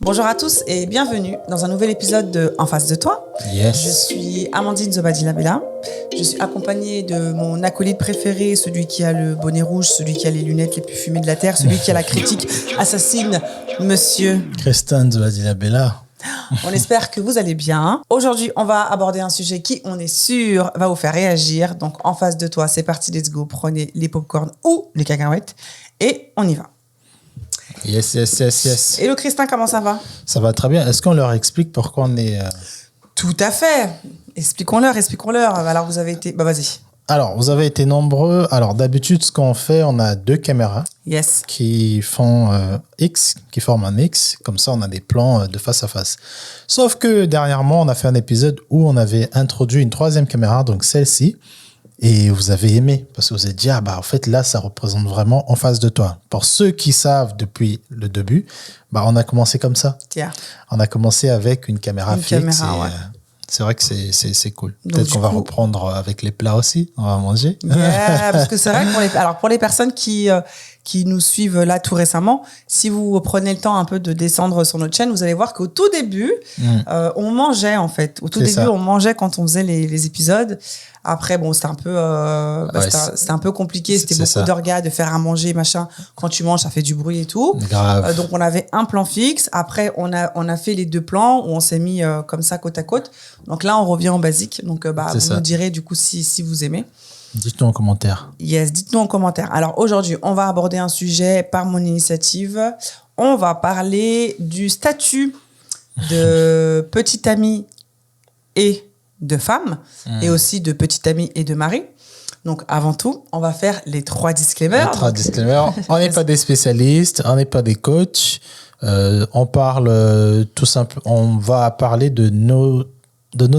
Bonjour à tous et bienvenue dans un nouvel épisode de En face de toi. Yes. Je suis Amandine Zobadi-Labella. Je suis accompagnée de mon acolyte préféré, celui qui a le bonnet rouge, celui qui a les lunettes les plus fumées de la Terre, celui qui a la critique assassine, monsieur Christian Zobadi-Labella. On espère que vous allez bien. Aujourd'hui, on va aborder un sujet qui, on est sûr, va vous faire réagir. Donc, en face de toi, c'est parti, let's go. Prenez les popcorn ou les cacahuètes et on y va. Yes. Hello Christin, comment ça va? Ça va très bien. Est-ce qu'on leur explique pourquoi on est... Tout à fait. Expliquons-leur. Alors, vous avez été... vas-y. Alors, vous avez été nombreux. Alors, d'habitude, ce qu'on fait, on a 2 caméras Yes. qui font qui forment un X. Comme ça, on a des plans de face à face. Sauf que dernièrement, on a fait un épisode où on avait introduit une 3e caméra, donc celle-ci. Et vous avez aimé, parce que vous avez dit, en fait, là, ça représente vraiment en face de toi. Pour ceux qui savent depuis le début, on a commencé comme ça. Tiens. On a commencé avec une caméra fixe. Ouais. C'est vrai que c'est cool. Donc, peut-être qu'on va reprendre avec les plats aussi. On va manger. Yeah, parce que c'est vrai que pour les personnes qui nous suivent là tout récemment, si vous prenez le temps un peu de descendre sur notre chaîne, vous allez voir qu'au tout début, on mangeait en fait. Au tout début, on mangeait quand on faisait les épisodes. Après, bon, c'était un peu, c'était un peu compliqué. C'était beaucoup d'orgas, de faire à manger, machin. Quand tu manges, ça fait du bruit et tout. Grave. Donc, on avait un plan fixe. Après, on a fait les 2 plans où on s'est mis comme ça côte à côte. Donc là, on revient en basique. Donc, vous nous direz du coup si vous aimez. Dites-nous en commentaire. Yes, dites-nous en commentaire. Alors aujourd'hui, on va aborder un sujet par mon initiative. On va parler du statut de petite amie et de femme, et aussi de petite amie et de mari. Donc avant tout, on va faire les 3 disclaimers. Les 3 disclaimers. On n'est pas des spécialistes, on n'est pas des coachs. On parle tout simplement. On va parler de nos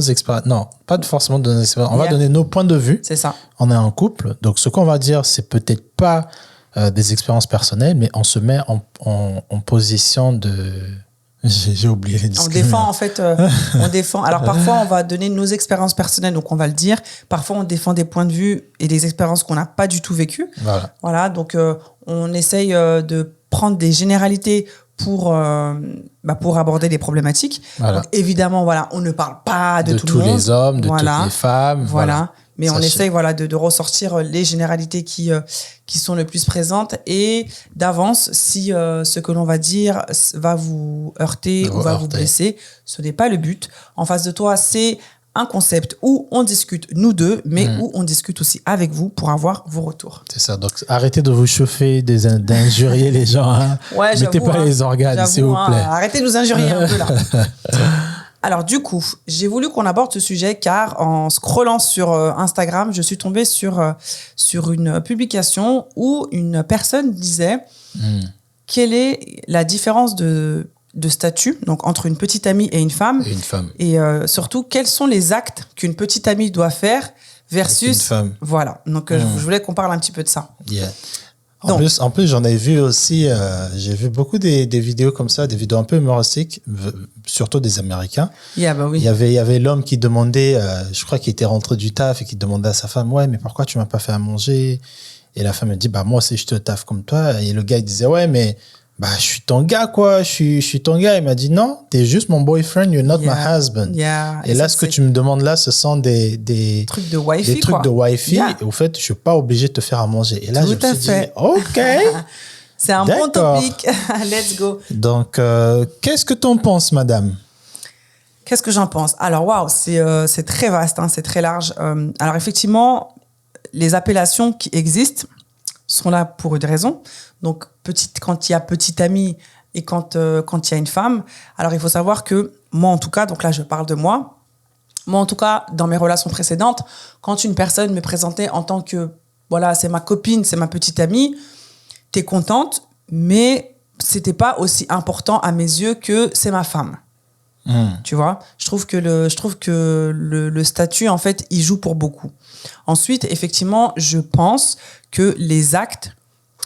expériences. Non, pas forcément de nos expériences. On va donner nos points de vue. C'est ça. On est un couple. Donc, ce qu'on va dire, c'est peut-être pas des expériences personnelles, mais on se met en position de... J'ai oublié les disclaimers. On défend, en fait, on défend. Alors, parfois, on va donner nos expériences personnelles, donc on va le dire. Parfois, on défend des points de vue et des expériences qu'on n'a pas du tout vécues. Voilà. Donc, on essaye de prendre des généralités pour aborder des problématiques. Voilà. Donc, évidemment, on ne parle pas de tout le monde. De tous les hommes, de toutes les femmes. Voilà. Mais on essaye de ressortir les généralités qui sont le plus présentes et d'avance, si ce que l'on va dire va vous heurter ou va vous blesser, ce n'est pas le but. En face de toi, c'est un concept où on discute nous deux, mais où on discute aussi avec vous pour avoir vos retours. C'est ça. Donc, arrêtez de vous chauffer, d'injurier les gens. Hein. Ouais, mettez pas les organes, s'il vous plaît. Arrêtez de nous injurier un peu là. Alors du coup, j'ai voulu qu'on aborde ce sujet car en scrollant sur Instagram, je suis tombée sur une publication où une personne disait quelle est la différence de statut, donc entre une petite amie et une femme. Et surtout, quels sont les actes qu'une petite amie doit faire versus... une femme. Voilà, donc je voulais qu'on parle un petit peu de ça. Yeah. En plus, j'en ai vu aussi, j'ai vu beaucoup des vidéos comme ça, des vidéos un peu humoristiques, surtout des Américains. Yeah, oui. Il y avait l'homme qui demandait, je crois qu'il était rentré du taf et qui demandait à sa femme, ouais, mais pourquoi tu m'as pas fait à manger? Et la femme elle dit, moi aussi je te taffe comme toi. Et le gars il disait, ouais, mais je suis ton gars, quoi. Je suis ton gars. Il m'a dit, non, t'es juste mon boyfriend, you're not my husband. Yeah. Et là, ce que tu me demandes là, ce sont des trucs de wifi, des trucs de wifi. Yeah. Et au fait, je suis pas obligé de te faire à manger. Et là, je me suis dit, OK. C'est un bon topic. Let's go. Donc, qu'est-ce que t'en penses, madame? Qu'est-ce que j'en pense? Alors, waouh, c'est très vaste, hein, c'est très large. Alors, effectivement, les appellations qui existent sont là pour une raison. Donc, quand il y a petite amie et quand il y a une femme, alors il faut savoir que moi, en tout cas, donc là, je parle de moi. Moi, en tout cas, dans mes relations précédentes, quand une personne me présentait en tant que, voilà, c'est ma copine, c'est ma petite amie, t'es contente, mais c'était pas aussi important à mes yeux que c'est ma femme. Tu vois, je trouve que le statut, en fait, il joue pour beaucoup. Ensuite, effectivement, je pense que les actes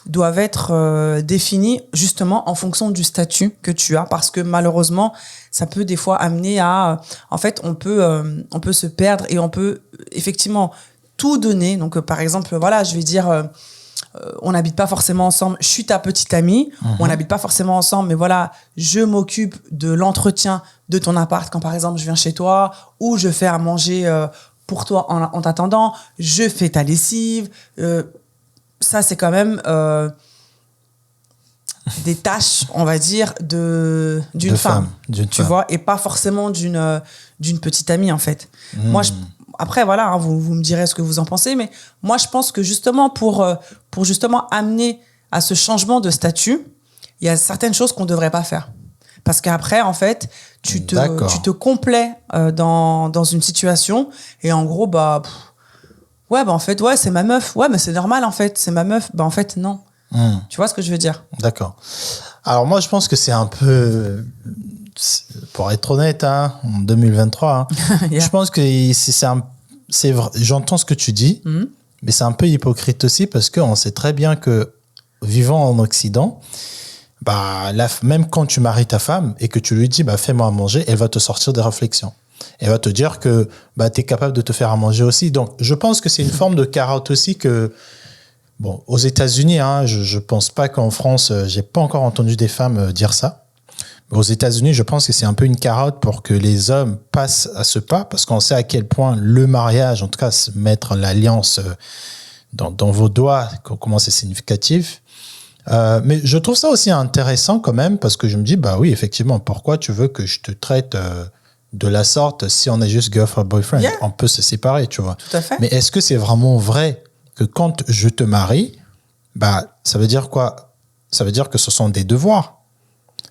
doivent être définis justement en fonction du statut que tu as, parce que malheureusement, ça peut des fois amener à... En fait, on peut se perdre et on peut effectivement tout donner. Donc, par exemple, voilà, je vais dire... on n'habite pas forcément ensemble, je suis ta petite amie, on n'habite pas forcément ensemble, mais voilà, je m'occupe de l'entretien de ton appart quand par exemple je viens chez toi, ou je fais à manger pour toi en t'attendant, je fais ta lessive, ça c'est quand même des tâches, on va dire, d'une femme, tu vois, et pas forcément d'une petite amie en fait. Moi, après voilà, hein, vous me direz ce que vous en pensez, mais moi je pense que justement pour justement amener à ce changement de statut, il y a certaines choses qu'on ne devrait pas faire. Parce qu'après, en fait, tu te complais dans une situation et en gros, en fait, ouais, c'est ma meuf. Ouais, mais c'est normal, en fait, c'est ma meuf. En fait, non. Tu vois ce que je veux dire? D'accord. Alors moi, je pense que c'est un peu, pour être honnête, hein, en 2023, hein, je pense que c'est vrai, j'entends ce que tu dis, mais c'est un peu hypocrite aussi parce qu'on sait très bien que vivant en Occident, même quand tu maries ta femme et que tu lui dis fais-moi à manger, elle va te sortir des réflexions. Elle va te dire que tu es capable de te faire à manger aussi. Donc, je pense que c'est une forme de carotte aussi que, bon, aux États-Unis, hein, je pense pas qu'en France, j'ai pas encore entendu des femmes dire ça. Mais aux États-Unis, je pense que c'est un peu une carotte pour que les hommes passent à ce pas parce qu'on sait à quel point le mariage, en tout cas, se mettre l'alliance dans vos doigts, comment c'est significatif. Mais je trouve ça aussi intéressant quand même parce que je me dis, oui, effectivement, pourquoi tu veux que je te traite de la sorte si on est juste girlfriend, boyfriend? On peut se séparer, tu vois. Tout à fait. Mais est-ce que c'est vraiment vrai que quand je te marie, ça veut dire quoi? Ça veut dire que ce sont des devoirs.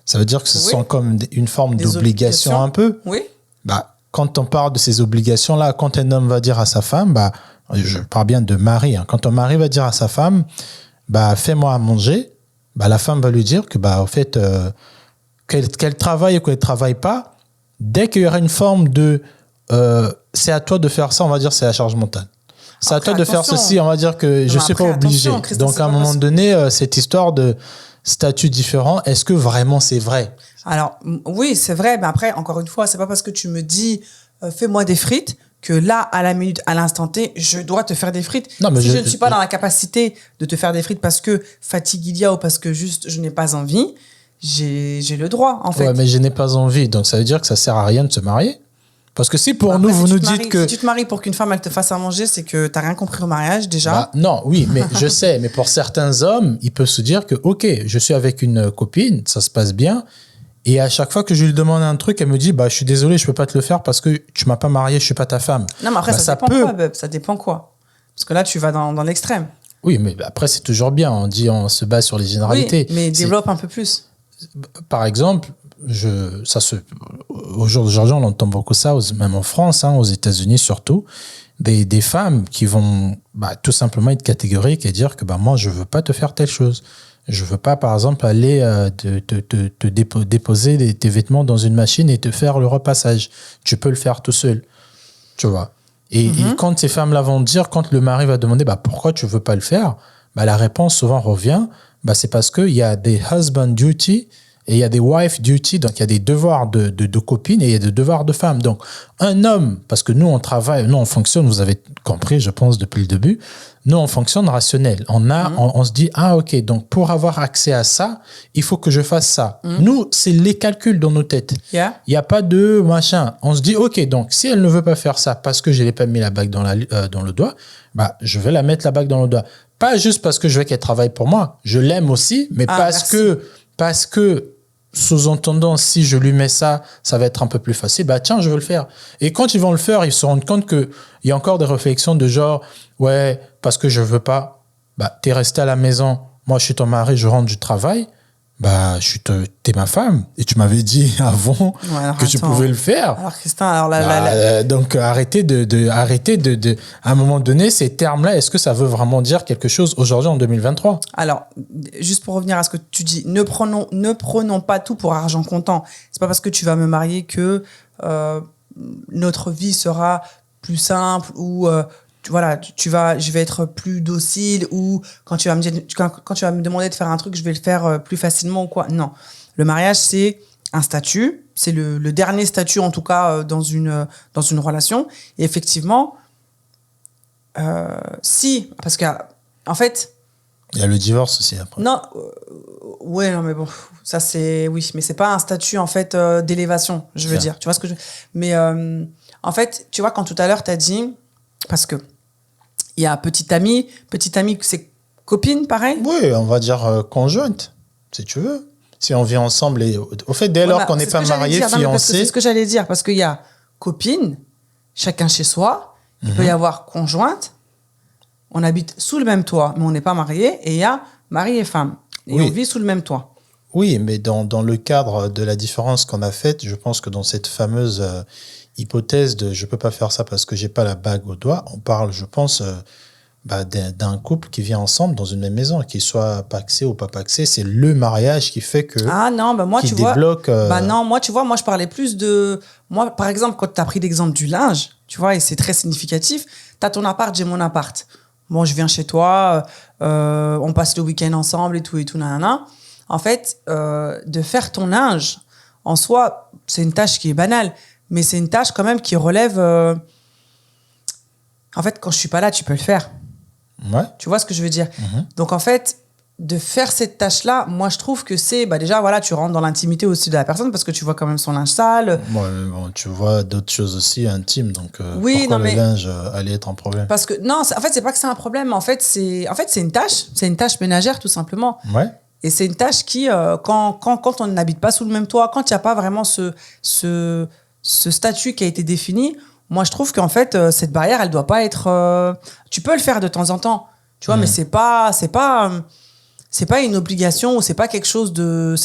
Ça veut dire que ce sont comme une forme d'obligation un peu. Oui. Quand on parle de ces obligations-là, quand un homme va dire à sa femme, je parle bien de mari, hein, quand un mari va dire à sa femme, fais-moi à manger, la femme va lui dire que, au fait, qu'elle travaille ou qu'elle ne travaille pas, dès qu'il y aura une forme de c'est à toi de faire ça, on va dire c'est la charge mentale. C'est à toi de faire ceci, on va dire que je ne suis pas obligé. Donc, à un moment donné, cette histoire de statut différent, est-ce que vraiment c'est vrai? Alors, oui, c'est vrai, mais après, encore une fois, c'est pas parce que tu me dis fais-moi des frites que là, à la minute, à l'instant T, je dois te faire des frites. Non, mais si je ne suis pas dans la capacité de te faire des frites parce que fatigue il y a ou parce que juste je n'ai pas envie, j'ai le droit, en fait. Ouais, mais je n'ai pas envie. Donc, ça veut dire que ça sert à rien de se marier? Parce que si pour nous, vous nous dites que... Si tu te maries pour qu'une femme, elle te fasse à manger, c'est que tu n'as rien compris au mariage, déjà. Non, oui, mais je sais. Mais pour certains hommes, ils peuvent se dire que, OK, je suis avec une copine, ça se passe bien. Et à chaque fois que je lui demande un truc, elle me dit, je suis désolé, je peux pas te le faire parce que tu m'as pas marié, je suis pas ta femme. Non, mais après, ça dépend quoi, Bub? Ça dépend quoi? Parce que là, tu vas dans l'extrême. Oui, mais après, c'est toujours bien. On se base sur les généralités. Oui, mais développe un peu plus. Par exemple, au jour d'aujourd'hui, on entend beaucoup ça, même en France, hein, aux États-Unis surtout, des femmes qui vont tout simplement être catégoriques et dire que moi, je veux pas te faire telle chose. Je veux pas, par exemple, aller te déposer tes vêtements dans une machine et te faire le repassage. Tu peux le faire tout seul, tu vois. Et quand ces femmes-là vont dire, quand le mari va demander pourquoi tu veux pas le faire, la réponse souvent revient, c'est parce qu'il y a des husband duty et il y a des wife duty, donc il y a des devoirs de copine et il y a des devoirs de femme. Donc, un homme, parce que nous, on travaille, nous, on fonctionne, vous avez compris, je pense, depuis le début, nous, on fonctionne rationnel. On se dit, OK, donc pour avoir accès à ça, il faut que je fasse ça. Nous, c'est les calculs dans nos têtes. Il n'y a pas de machin. On se dit, OK, donc si elle ne veut pas faire ça parce que je n'ai pas mis la bague dans le doigt, je vais la mettre la bague dans le doigt. Pas juste parce que je veux qu'elle travaille pour moi. Je l'aime aussi, mais parce que sous-entendant, si je lui mets ça, ça va être un peu plus facile. Tiens, je veux le faire. Et quand ils vont le faire, ils se rendent compte qu'il y a encore des réflexions de genre, ouais, parce que je veux pas. T'es resté à la maison. Moi, je suis ton mari, je rentre du travail. T'es ma femme. Et tu m'avais dit avant que tu pouvais le faire. Alors, Christin, donc, arrêtez à un moment donné, ces termes-là, est-ce que ça veut vraiment dire quelque chose aujourd'hui en 2023? Alors, juste pour revenir à ce que tu dis, ne prenons pas tout pour argent comptant. C'est pas parce que tu vas me marier que notre vie sera plus simple ou je vais être plus docile ou quand tu vas me demander de faire un truc, je vais le faire plus facilement ou quoi. Non. Le mariage, c'est un statut. C'est le dernier statut, en tout cas, dans une relation. Et effectivement, parce que, en fait, Il y a le divorce aussi après. Non, ouais, non, mais bon, ça c'est, oui, mais c'est pas un statut en fait d'élévation, je veux dire. Tu vois ce que je. Mais en fait, tu vois, quand tout à l'heure t'as dit, parce que il y a petite amie, c'est copine, pareil. Oui, on va dire conjointe, si tu veux. Si on vit ensemble et au fait, dès lors qu'on n'est pas marié, fiancé. C'est ce que j'allais dire, parce qu'il y a copine, chacun chez soi. Il peut y avoir conjointe. On habite sous le même toit, mais on n'est pas marié. Et il y a mari et femme. Et on vit sous le même toit. Oui, mais dans le cadre de la différence qu'on a faite, je pense que dans cette fameuse hypothèse de je peux pas faire ça parce que j'ai pas la bague au doigt, on parle, je pense, d'un couple qui vit ensemble dans une même maison, qu'il soit pacsé ou pas pacsé. C'est le mariage qui fait que. Ah non, moi, tu débloque, vois. Non, moi, tu vois, moi, je parlais plus de. Moi, par exemple, quand tu as pris l'exemple du linge, tu vois, et c'est très significatif, tu as ton appart, j'ai mon appart. Bon, je viens chez toi, on passe le week-end ensemble et tout, nanana. En fait, de faire ton linge, en soi, c'est une tâche qui est banale, mais c'est une tâche quand même qui relève... En fait, quand je suis pas là, tu peux le faire. Ouais. Tu vois ce que je veux dire? Donc, en fait, de faire cette tâche-là, moi, je trouve que c'est... déjà, voilà, tu rentres dans l'intimité aussi de la personne parce que tu vois quand même son linge sale. Bon, tu vois d'autres choses aussi intimes, donc oui, pourquoi le linge allait être un problème? Parce que, non, en fait, c'est pas que c'est un problème. En fait, c'est une tâche. C'est une tâche ménagère, tout simplement. Ouais. Et c'est une tâche qui, quand on n'habite pas sous le même toit, quand il n'y a pas vraiment ce statut qui a été défini, moi, je trouve qu'en fait, cette barrière, elle doit pas être... tu peux le faire de temps en temps, tu vois, mais c'est pas une obligation ou c'est pas quelque chose de... Je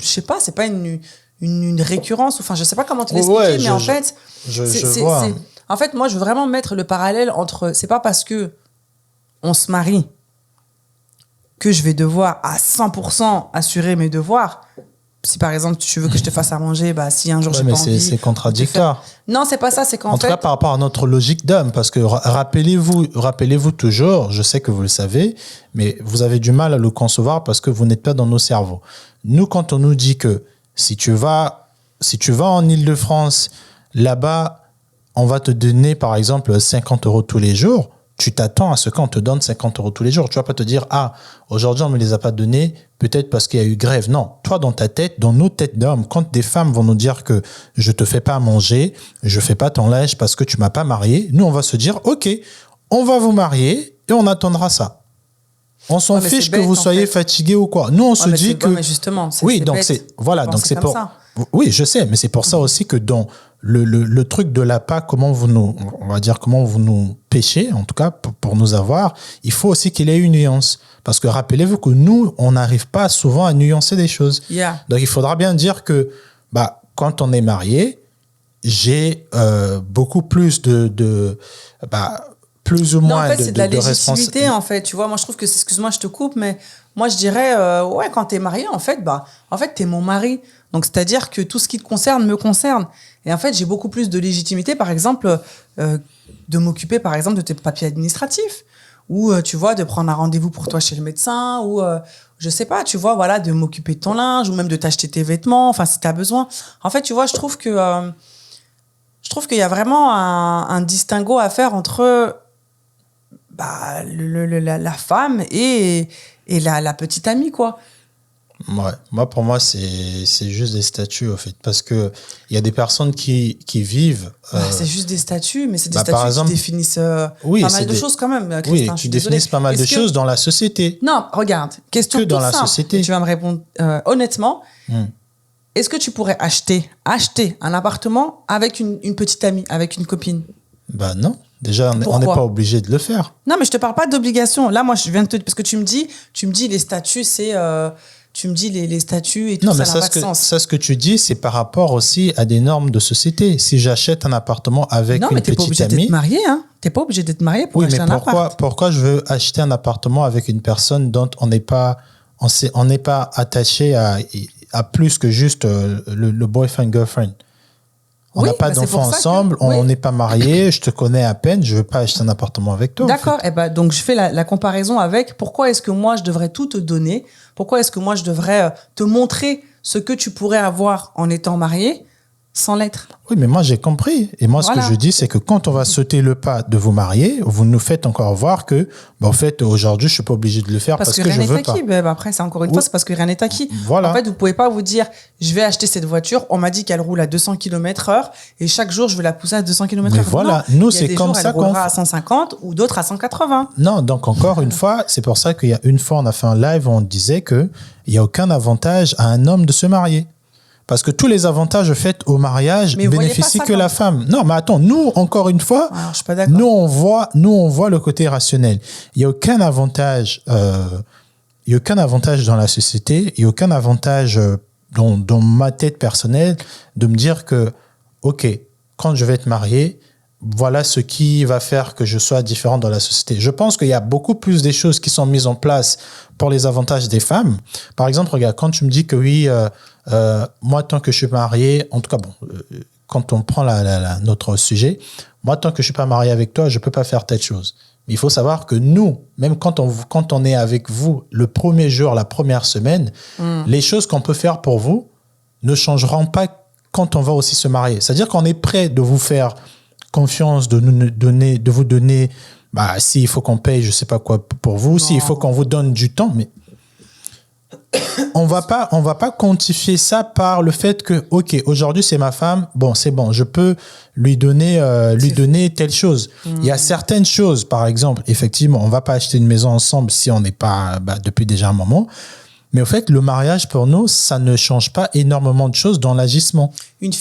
sais pas, c'est pas une récurrence. Enfin, je sais pas comment te l'expliquer, mais en fait... Je vois. En fait, moi, je veux vraiment mettre le parallèle entre... C'est pas parce que on se marie que je vais devoir à 100% assurer mes devoirs. Si par exemple tu veux que je te fasse à manger, si un jour j'ai pas envie... c'est contradictoire. Non, c'est pas ça, c'est qu'en fait... En tout cas, par rapport à notre logique d'homme, parce que rappelez-vous toujours, je sais que vous le savez, mais vous avez du mal à le concevoir parce que vous n'êtes pas dans nos cerveaux. Nous, quand on nous dit que si tu vas en Île-de-France, là-bas, on va te donner par exemple 50 € tous les jours, tu t'attends à ce qu'on te donne 50 € tous les jours. Tu vas pas te dire, aujourd'hui, on ne me les a pas donnés, peut-être parce qu'il y a eu grève. Non, toi, dans ta tête, dans nos têtes d'hommes, quand des femmes vont nous dire que je te fais pas à manger, je fais pas ton linge parce que tu m'as pas marié, nous, on va se dire, OK, on va vous marier et on attendra ça. On s'en fiche que vous soyez fatigué ou quoi. Nous, on se dit que... mais justement, donc c'est pour... Oui, je sais, mais c'est pour ça aussi que dans le truc de l'appât, comment vous nous pêchez, en tout cas pour nous avoir, il faut aussi qu'il y ait une nuance. Parce que rappelez-vous que nous, on n'arrive pas souvent à nuancer des choses. Yeah. Donc il faudra bien dire que quand on est marié, j'ai beaucoup plus plus ou moins en fait, c'est de la légitimité, responsabilité. en fait. Tu vois, moi, je trouve que, excuse-moi, je te coupe, mais moi, je dirais, quand t'es marié, en fait, t'es mon mari. Donc, c'est-à-dire que tout ce qui te concerne me concerne. Et en fait, j'ai beaucoup plus de légitimité, par exemple, de m'occuper, par exemple, de tes papiers administratifs. Ou, tu vois, de prendre un rendez-vous pour toi chez le médecin. Ou, je sais pas, tu vois, voilà, de m'occuper de ton linge. Ou même de t'acheter tes vêtements. Enfin, si t'as besoin. En fait, tu vois, je trouve qu'il y a vraiment un distinguo à faire entre la femme et la petite amie, quoi. Ouais. Pour moi, c'est juste des statuts, au fait. Parce que il y a des personnes qui vivent... c'est juste des statuts, mais c'est des par statuts exemple, qui définissent pas mal de choses quand même, Christin. Oui, qui définissent pas mal de choses dans la société. Non, regarde, question que dans toute la simple. société. Et tu vas me répondre honnêtement. Est-ce que tu pourrais acheter un appartement avec une petite amie, avec une copine? Non. Déjà, on n'est pas obligé de le faire. Non, mais je te parle pas d'obligation. Là, moi, je viens de te... Parce que tu me dis les statuts, c'est... tu me dis les statuts et tout, non, ça mais n'a pas de sens. Ça, ce que tu dis, c'est par rapport aussi à des normes de société. Si j'achète un appartement avec une petite amie... Non, mais t'es pas obligé d'être marié, hein. T'es pas obligé d'être marié pour acheter un appart. Pourquoi je veux acheter un appartement avec une personne dont on n'est pas attaché à plus que juste le boyfriend-girlfriend? On n'a pas d'enfants ensemble, on n'est pas mariés, je te connais à peine, je veux pas acheter un appartement avec toi. D'accord, en fait. Donc je fais la comparaison avec pourquoi est-ce que moi je devrais tout te donner, pourquoi est-ce que moi je devrais te montrer ce que tu pourrais avoir en étant marié, sans l'être. Oui, mais moi, j'ai compris. Et moi, Voilà. ce que je dis, c'est que quand on va sauter le pas de vous marier, vous nous faites encore voir que, en fait, aujourd'hui, je suis pas obligé de le faire parce que rien je n'est veux pas. acquis. Après, c'est encore une fois, c'est parce que rien n'est acquis. Voilà. En fait, vous pouvez pas vous dire, je vais acheter cette voiture. On m'a dit qu'elle roule à 200 km/h et chaque jour, je vais la pousser à 200 km/h. Mais voilà, nous, c'est comme ça qu'on roulera à 150 ou d'autres à 180. Non, donc encore une fois, c'est pour ça qu'il y a une fois, on a fait un live où on disait que il y a aucun avantage à un homme de se marier. Parce que tous les avantages faits au mariage bénéficient que la femme. Non, mais attends, nous, encore une fois, Alors, je suis pas d'accord. nous, on voit le côté rationnel. Il n'y a aucun avantage, il y a aucun avantage dans la société, il n'y a aucun avantage dans ma tête personnelle de me dire que, OK, quand je vais être marié, voilà ce qui va faire que je sois différent dans la société. Je pense qu'il y a beaucoup plus des choses qui sont mises en place pour les avantages des femmes. Par exemple, regarde, quand tu me dis que oui, moi, tant que je suis marié, en tout cas, bon, quand on prend notre sujet, moi, tant que je suis pas marié avec toi, je peux pas faire telle chose. Mais il faut savoir que nous, même quand on est avec vous le premier jour, la première semaine, les choses qu'on peut faire pour vous ne changeront pas quand on va aussi se marier. C'est-à-dire qu'on est prêt de vous faire confiance, de vous donner, s'il faut qu'on paye, je sais pas quoi pour vous, s'il faut qu'on vous donne du temps, mais on va pas quantifier ça par le fait que, OK, aujourd'hui c'est ma femme, bon, c'est bon, je peux lui donner telle chose. Il y a certaines choses, par exemple, effectivement, on va pas acheter une maison ensemble si on n'est pas, depuis déjà un moment. Mais au fait, le mariage, pour nous, ça ne change pas énormément de choses dans l'agissement. Une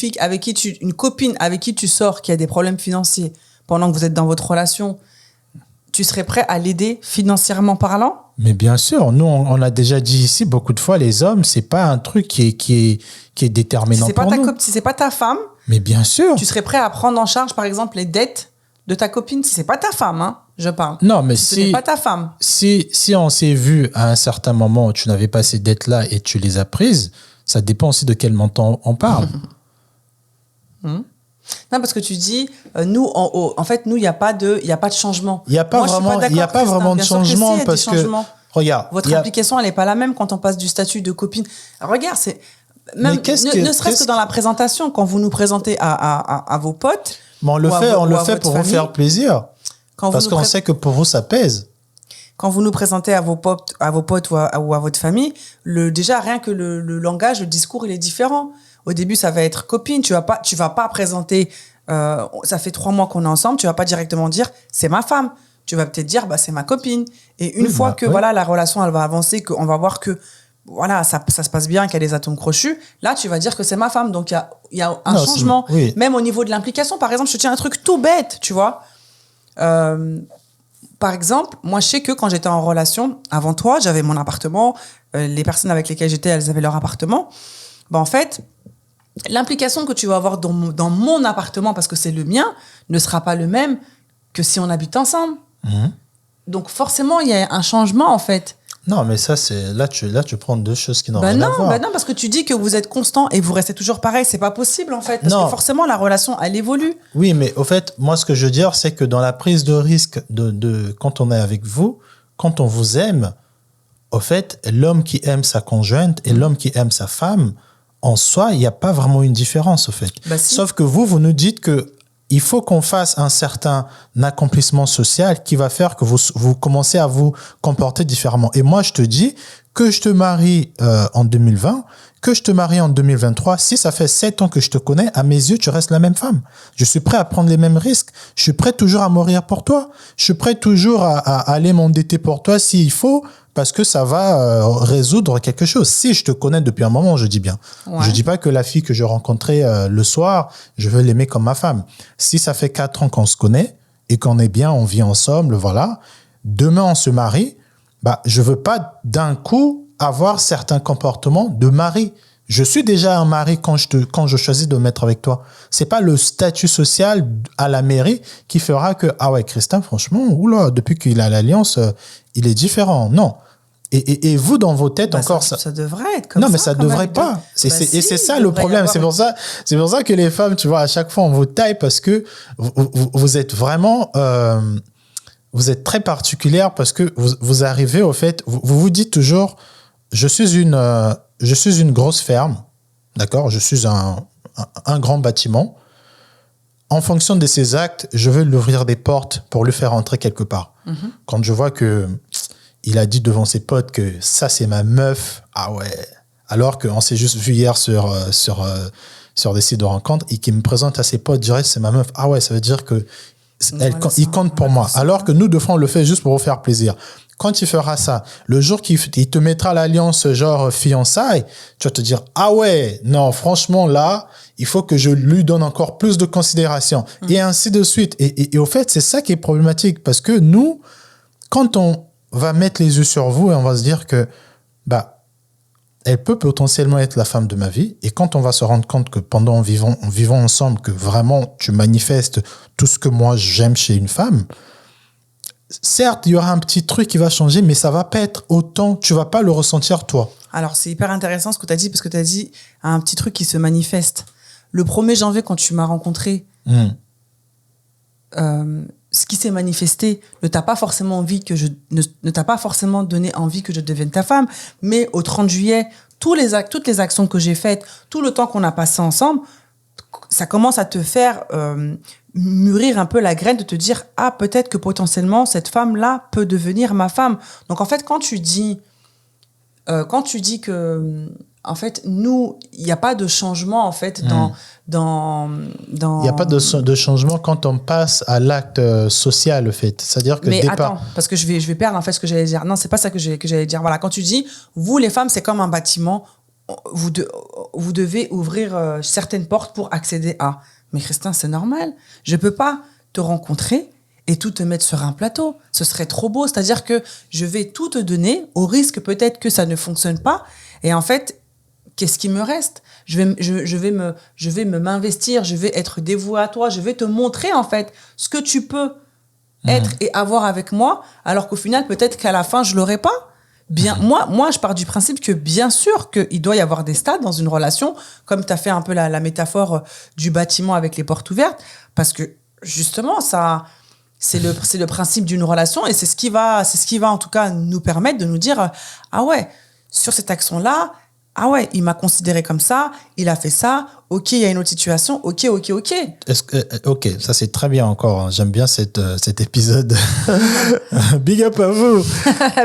copine avec qui tu sors qui a des problèmes financiers pendant que vous êtes dans votre relation, tu serais prêt à l'aider financièrement parlant? Mais bien sûr, nous, on a déjà dit ici beaucoup de fois, les hommes, c'est pas un truc qui est déterminant pour nous. Si c'est pas ta femme, mais bien sûr. Tu serais prêt à prendre en charge, par exemple, les dettes de ta copine si c'est pas ta femme, hein, je parle. Non, mais ce n'est pas ta femme. Si on s'est vu à un certain moment où tu n'avais pas ces dettes-là et tu les as prises, ça dépend aussi de quel montant on parle. Non, parce que tu dis, nous, en fait, nous, il n'y a pas de changement. Il n'y a pas vraiment de changement parce que, regarde. Votre application, elle n'est pas la même quand on passe du statut de copine. Regarde, c'est, même, ne serait-ce que dans la présentation, quand vous nous présentez à vos potes. Mais on le fait pour vous faire plaisir. Parce qu'on sait que pour vous, ça pèse. Quand vous nous présentez à vos potes ou à votre famille, déjà, rien que le langage, le discours, il est différent. Au début, ça va être copine. Tu vas pas présenter, ça fait 3 mois qu'on est ensemble, tu vas pas directement dire, c'est ma femme. Tu vas peut-être dire, c'est ma copine. Et une fois que, voilà, la relation, elle va avancer, qu'on va voir que, voilà, ça se passe bien, qu'il y a des atomes crochus, là, tu vas dire que c'est ma femme. Donc, il y a un changement. Oui. Même au niveau de l'implication, par exemple, je te tiens un truc tout bête, tu vois. Par exemple, moi, je sais que quand j'étais en relation, avant toi, j'avais mon appartement. Les personnes avec lesquelles j'étais, elles avaient leur appartement. En fait, l'implication que tu vas avoir dans mon appartement, parce que c'est le mien, ne sera pas le même que si on habite ensemble. Donc, forcément, il y a un changement, en fait. Non, mais ça, c'est là tu prends 2 choses qui n'ont rien à voir. Non, parce que tu dis que vous êtes constant et vous restez toujours pareil. C'est pas possible, en fait. Parce que forcément, la relation, elle évolue. Oui, mais au fait, moi, ce que je veux dire, c'est que dans la prise de risque quand on est avec vous, quand on vous aime, au fait, l'homme qui aime sa conjointe et l'homme qui aime sa femme, en soi, il n'y a pas vraiment une différence, au fait. Si. Sauf que vous nous dites que il faut qu'on fasse un certain accomplissement social qui va faire que vous commencez à vous comporter différemment. Et moi, je te dis que je te marie en 2020, que je te marie en 2023, si ça fait 7 ans que je te connais, à mes yeux, tu restes la même femme. Je suis prêt à prendre les mêmes risques. Je suis prêt toujours à mourir pour toi. Je suis prêt toujours à aller m'endetter pour toi s'il faut, parce que ça va résoudre quelque chose. Si je te connais depuis un moment, je dis bien. Ouais. Je dis pas que la fille que je rencontrais le soir, je veux l'aimer comme ma femme. Si ça fait 4 ans qu'on se connaît et qu'on est bien, on vit ensemble, voilà. Demain, on se marie. Je veux pas d'un coup avoir certains comportements de mari. Je suis déjà un mari quand je choisis de me mettre avec toi. C'est pas le statut social à la mairie qui fera que, ah ouais, Christin, franchement, oula, depuis qu'il a l'alliance, il est différent. Non. Et vous, dans vos têtes, encore ça. Ça devrait être comme ça. Non, mais ça devrait pas. Et c'est ça le problème. C'est pour ça que les femmes, tu vois, à chaque fois, on vous taille parce que vous êtes vraiment, vous êtes très particulière parce que vous arrivez au fait, vous dites toujours, je suis une grosse ferme, d'accord? Je suis un grand bâtiment. En fonction de ses actes, je veux lui ouvrir des portes pour le faire entrer quelque part. Quand je vois que il a dit devant ses potes que ça, c'est ma meuf, ah ouais. Alors qu'on s'est juste vu hier sur des sites de rencontres et qu'il me présente à ses potes, direct, c'est ma meuf. Ah ouais, ça veut dire que il compte pour moi. Alors que nous, de fois, on le fait juste pour vous faire plaisir. Quand il fera ça, le jour qu'il te mettra l'alliance genre fiançailles, tu vas te dire, ah ouais, non, franchement, là, il faut que je lui donne encore plus de considération. Et ainsi de suite. Et au fait, c'est ça qui est problématique. Parce que nous, quand on va mettre les yeux sur vous et on va se dire que, elle peut potentiellement être la femme de ma vie. Et quand on va se rendre compte que pendant vivant ensemble, que vraiment tu manifestes tout ce que moi j'aime chez une femme, certes, il y aura un petit truc qui va changer, mais ça va pas être autant, tu vas pas le ressentir toi. Alors, c'est hyper intéressant ce que tu as dit, parce que tu as dit un petit truc qui se manifeste. Le 1er janvier, quand tu m'as rencontré, ce qui s'est manifesté ne t'a pas forcément ne t'a pas forcément donné envie que je devienne ta femme, mais au 30 juillet, toutes les actions que j'ai faites, tout le temps qu'on a passé ensemble, ça commence à te faire mûrir un peu la graine de te dire, ah, peut-être que potentiellement cette femme-là peut devenir ma femme. Donc en fait, quand tu dis que en fait, nous, il n'y a pas de changement en fait dans Il n'y a pas de changement quand on passe à l'acte social, le fait. C'est-à-dire que mais attends, parce que je vais perdre en fait ce que j'allais dire. Non, c'est pas ça que j'allais dire. Voilà, quand tu dis, vous les femmes, c'est comme un bâtiment, vous devez ouvrir certaines portes pour accéder à. Mais Christin, c'est normal. Je peux pas te rencontrer et tout te mettre sur un plateau. Ce serait trop beau. C'est-à-dire que je vais tout te donner au risque peut-être que ça ne fonctionne pas. Et en fait, qu'est-ce qui me reste ? Je vais m'investir, je vais être dévouée à toi, je vais te montrer en fait ce que tu peux être et avoir avec moi, alors qu'au final, peut-être qu'à la fin, je l'aurai pas. Moi, je pars du principe que bien sûr qu'il doit y avoir des stades dans une relation, comme tu as fait un peu la métaphore du bâtiment avec les portes ouvertes, parce que justement, ça, c'est le principe d'une relation et c'est ce qui va en tout cas nous permettre de nous dire, ah ouais, sur cette action-là, ah ouais, il m'a considéré comme ça, il a fait ça, ok, il y a une autre situation, ok. Ok, ça c'est très bien encore. Hein. J'aime bien cet épisode. Big up à vous.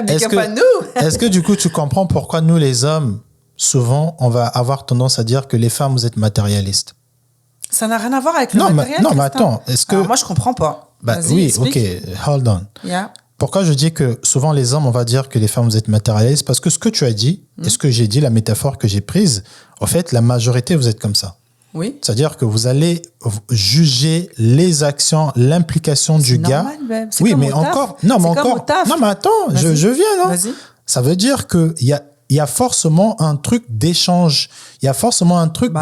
Big up à nous. Est-ce que du coup tu comprends pourquoi nous les hommes, souvent, on va avoir tendance à dire que les femmes, vous êtes matérialistes? Ça n'a rien à voir avec le matériel. Non, mais attends, est-ce que... Alors, moi, je comprends pas. Oui, explique. ok, hold on. Yeah. Pourquoi je dis que souvent les hommes, on va dire que les femmes, vous êtes matérialistes? Parce que ce que tu as dit, et ce que j'ai dit, la métaphore que j'ai prise, en fait, la majorité, vous êtes comme ça. Oui. C'est-à-dire que vous allez juger les actions, l'implication du gars. Normal, babe. C'est oui, comme mais au taf. encore... Non, mais encore... Non, mais attends, je viens, non? Vas-y. Ça veut dire qu'il y a forcément un truc d'échange. Il y a forcément un truc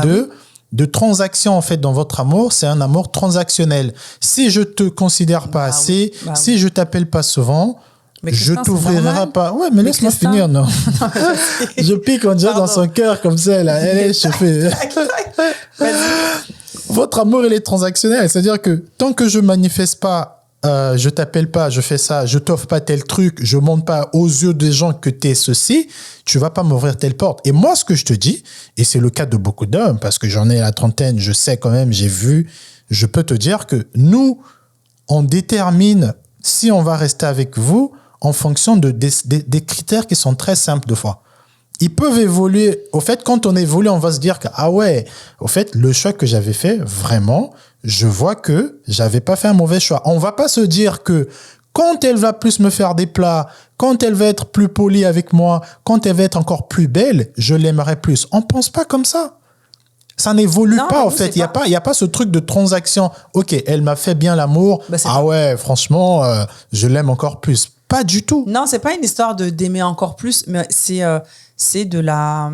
de transaction, en fait, dans votre amour. C'est un amour transactionnel. Si je te considère pas assez, si je t'appelle pas souvent, je t'ouvrirai pas. Ouais, mais laisse-moi finir, non. Je pique, on dirait dans son cœur, comme ça, là. Je fais... Votre amour, il est transactionnel. C'est-à-dire que tant que je manifeste pas, je t'appelle pas, je fais ça, je t'offre pas tel truc, je montre pas aux yeux des gens que t'es ceci, tu vas pas m'ouvrir telle porte. Et moi, ce que je te dis, et c'est le cas de beaucoup d'hommes, parce que j'en ai la trentaine, je sais quand même, j'ai vu, je peux te dire que nous, on détermine si on va rester avec vous en fonction des critères qui sont très simples de fois. Ils peuvent évoluer. Au fait, quand on évolue, on va se dire que, ah ouais, au fait, le choix que j'avais fait, vraiment, je vois que j'avais pas fait un mauvais choix. On va pas se dire que quand elle va plus me faire des plats, quand elle va être plus polie avec moi, quand elle va être encore plus belle, je l'aimerais plus. On pense pas comme ça. Ça n'évolue pas, en fait. Il y a pas ce truc de transaction. Ok, elle m'a fait bien l'amour. Ouais, franchement, je l'aime encore plus. Pas du tout. Non, c'est pas une histoire d'aimer encore plus, mais c'est de la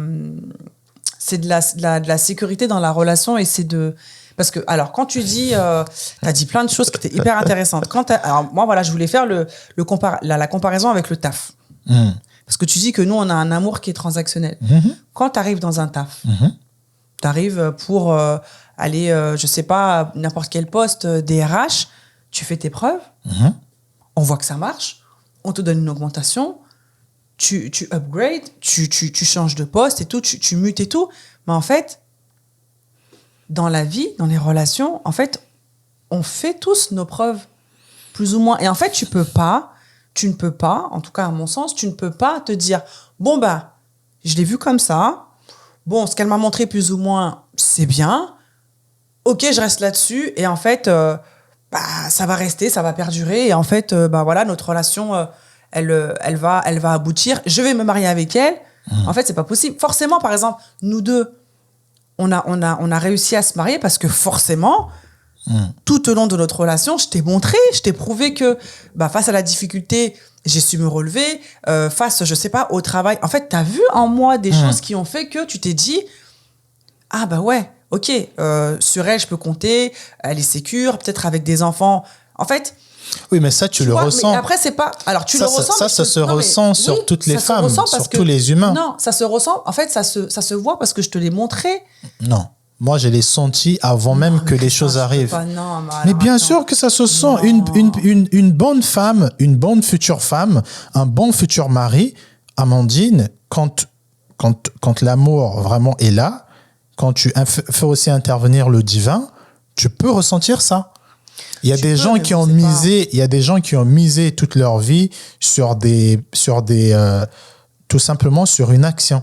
sécurité dans la relation et c'est de... Parce que, alors, quand tu dis... tu as dit plein de choses qui étaient hyper intéressantes. Alors, moi, voilà, je voulais faire la comparaison avec le taf. Parce que tu dis que nous, on a un amour qui est transactionnel. Quand tu arrives dans un taf, tu arrives pour aller, je sais pas, n'importe quel poste DRH, tu fais tes preuves, on voit que ça marche, on te donne une augmentation, tu upgrades, tu changes de poste et tout, tu mutes et tout. Mais en fait, dans la vie, dans les relations, en fait, on fait tous nos preuves, plus ou moins. Et en fait, tu ne peux pas, en tout cas à mon sens, tu ne peux pas te dire, bon, bah, je l'ai vu comme ça. Bon, ce qu'elle m'a montré plus ou moins, c'est bien. Ok, je reste là-dessus. Et en fait, ça va rester, ça va perdurer. Et en fait, voilà, notre relation, elle va aboutir. Je vais me marier avec elle. En fait, c'est pas possible. Forcément, par exemple, nous deux, on a réussi à se marier parce que forcément, tout au long de notre relation, je t'ai montré, je t'ai prouvé que face à la difficulté, j'ai su me relever, face, je sais pas, au travail. En fait, t'as vu en moi des choses qui ont fait que tu t'es dit, ah bah ouais, ok, sur elle, je peux compter, elle est sécure, peut-être avec des enfants. En fait... Oui, mais ça, tu le ressens. Mais après, c'est pas... Alors, tu le ressens... Ça se ressent sur toutes les femmes, sur tous les humains. Non, ça se ressent... En fait, ça se voit parce que je te l'ai montré. Non. Moi, je l'ai senti avant même que les choses arrivent. Mais bien sûr que ça se sent. Une bonne femme, une bonne future femme, un bon futur mari, Amandine, quand l'amour vraiment est là, quand tu fais aussi intervenir le divin, tu peux ressentir ça. Il y a des gens qui ont misé toute leur vie sur tout simplement sur une action.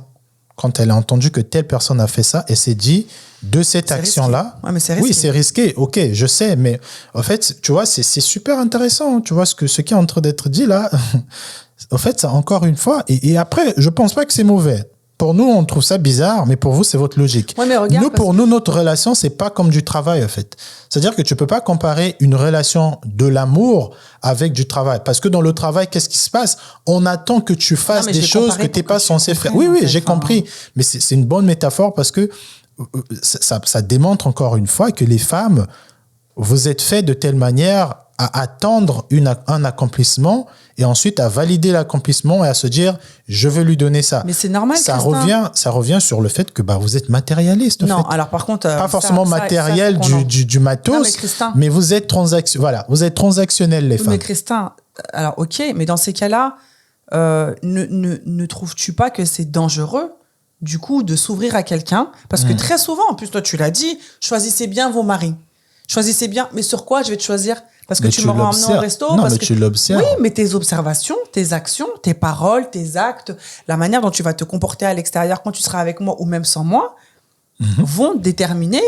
Quand elle a entendu que telle personne a fait ça, elle s'est dit, de cette action-là. Ouais, mais c'est risqué. Oui, c'est risqué. Ok, je sais, mais en fait, tu vois, c'est super intéressant. Tu vois ce qui est en train d'être dit là. En fait, ça, encore une fois, et après, je pense pas que c'est mauvais. Pour nous, on trouve ça bizarre, mais pour vous, c'est votre logique. Ouais, mais regarde, notre relation, c'est pas comme du travail, en fait. C'est-à-dire que tu peux pas comparer une relation de l'amour avec du travail. Parce que dans le travail, qu'est-ce qui se passe? On attend que tu fasses des choses que t'es pas censé faire. Oui, j'ai compris. Mais c'est une bonne métaphore parce que ça démontre encore une fois que les femmes, vous êtes fait de telle manière à attendre un accomplissement et ensuite à valider l'accomplissement et à se dire je veux lui donner ça. Mais c'est normal. Ça revient sur le fait que vous êtes matérialiste. Non, alors par contre pas forcément matériel du matos, mais vous êtes vous êtes transactionnel les femmes. Mais Christin, alors ok, mais dans ces cas-là, ne trouves-tu pas que c'est dangereux du coup de s'ouvrir à quelqu'un parce que très souvent, en plus toi tu l'as dit, choisissez bien vos maris. Choisissez bien, mais sur quoi je vais te choisir? Parce que tu m'auras emmené au resto. Non, mais tu l'observes. Oui, mais tes observations, tes actions, tes paroles, tes actes, la manière dont tu vas te comporter à l'extérieur quand tu seras avec moi ou même sans moi, vont déterminer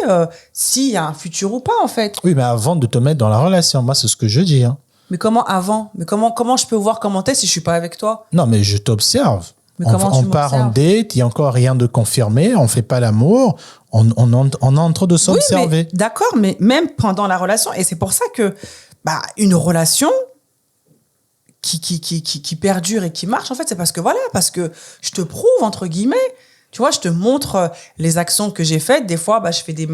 s'il y a un futur ou pas, en fait. Oui, mais avant de te mettre dans la relation, moi, c'est ce que je dis. Hein. Mais comment avant? Mais comment je peux voir comment t'es si je suis pas avec toi? Non, mais je t'observe. Mais comment on part en date, il n'y a encore rien de confirmé, on fait pas l'amour, on est en train de s'observer. Oui, d'accord, mais même pendant la relation, et c'est pour ça que une relation qui perdure et qui marche, en fait, c'est parce que je te prouve, entre guillemets, tu vois, je te montre les actions que j'ai faites. Des fois, je fais des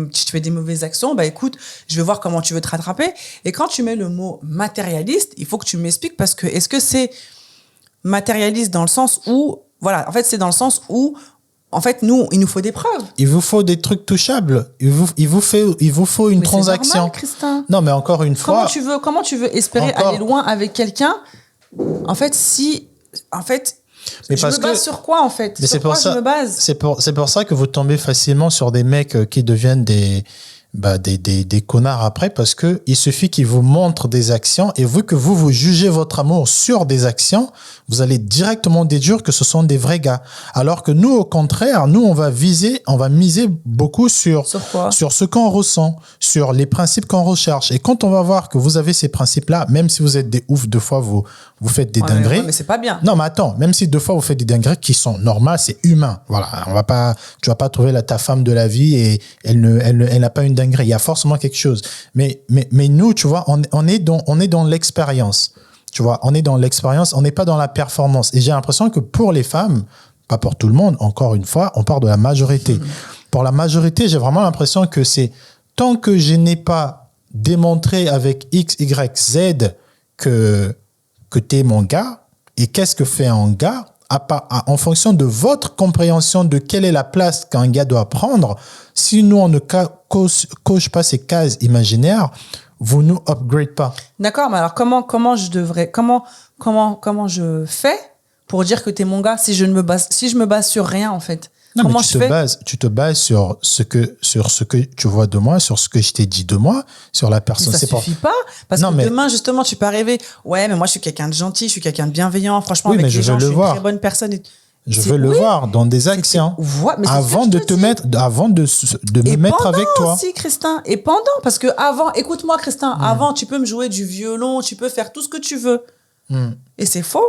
mauvaises actions. Écoute, je vais voir comment tu veux te rattraper. Et quand tu mets le mot matérialiste, il faut que tu m'expliques parce que est-ce que c'est matérialiste dans le sens où, en fait, c'est dans le sens où, en fait, il nous faut des preuves. Il vous faut des trucs touchables. Il vous faut une transaction. C'est normal, Christin. Non, mais encore une fois. Comment tu veux espérer aller loin avec quelqu'un? En fait, mais je me base sur quoi, en fait? Mais sur quoi je me base? C'est pour ça que vous tombez facilement sur des mecs qui deviennent des connards après, parce que il suffit qu'ils vous montrent des actions et vu que vous jugez votre amour sur des actions, vous allez directement déduire que ce sont des vrais gars. Alors que nous, au contraire, on va miser beaucoup sur ce qu'on ressent, sur les principes qu'on recherche. Et quand on va voir que vous avez ces principes-là, même si vous êtes des oufs, deux fois vous faites des dingueries. Mais c'est pas bien. Non, mais attends, même si deux fois vous faites des dingueries qui sont normales, c'est humain. Voilà, tu vas pas trouver ta femme de la vie et elle n'a pas une dinguerie. Il y a forcément quelque chose. Mais nous, tu vois, on est dans l'expérience. Tu vois, on est dans l'expérience, on n'est pas dans la performance. Et j'ai l'impression que pour les femmes, pas pour tout le monde, encore une fois, on part de la majorité. Pour la majorité, j'ai vraiment l'impression que c'est tant que je n'ai pas démontré avec X, Y, Z que t'es mon gars, et qu'est-ce que fait un gars en fonction de votre compréhension de quelle est la place qu'un gars doit prendre, si nous, on ne coche pas ces cases imaginaires, vous nous upgrade pas. D'accord, mais alors comment je fais pour dire que t'es mon gars si je me base sur rien, en fait? Non, Comment mais je fais? tu te bases sur ce que tu vois de moi, sur ce que je t'ai dit de moi, sur la Mais personne. ça C'est pas. suffit pas. Parce Non, que mais demain, justement, tu peux arriver. Ouais, mais moi, je suis quelqu'un de gentil, je suis quelqu'un de bienveillant. Franchement, oui, mais avec je les veux gens, je le suis une très voir. bonne personne. Je C'est veux le oui, voir dans des c'était. actions. Ouais, mais c'est ce que Avant je de te te dis. mettre, avant de me Et mettre pendant avec toi. aussi, Christin. Et pendant, parce que avant, écoute-moi, Christin, avant, tu peux me jouer du violon, tu peux faire tout ce que tu veux. Hmm. Et c'est faux.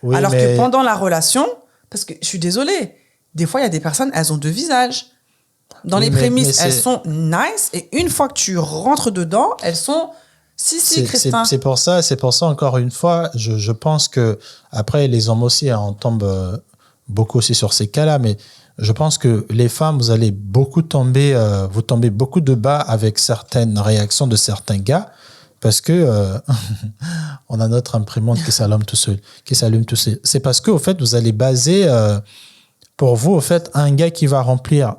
Oui, Alors que mais pendant la relation, parce que je suis désolée, des fois, il y a des personnes, elles ont deux visages. Dans oui, les mais prémices, elles c'est sont nice, et une fois que tu rentres dedans, elles sont. Si, Christin. c'est pour ça encore une fois, je pense que après les hommes aussi, hein, on tombe beaucoup aussi sur ces cas-là, mais je pense que les femmes, vous allez beaucoup tomber, vous tombez beaucoup de bas avec certaines réactions de certains gars. Parce que on a notre imprimante qui s'allume tout seul, C'est parce que au fait, vous allez baser pour vous au fait un gars qui va remplir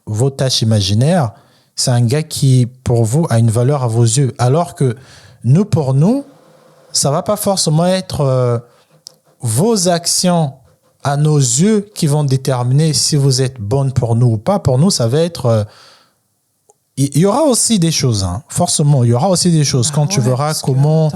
vos tâches imaginaires, c'est un gars qui pour vous a une valeur à vos yeux, alors que nous pour nous, ça va pas forcément être vos actions à nos yeux qui vont déterminer si vous êtes bonne pour nous ou pas. Pour nous, ça va être il y aura aussi des choses, hein. Forcément, il y aura aussi des choses. Quand tu verras comment,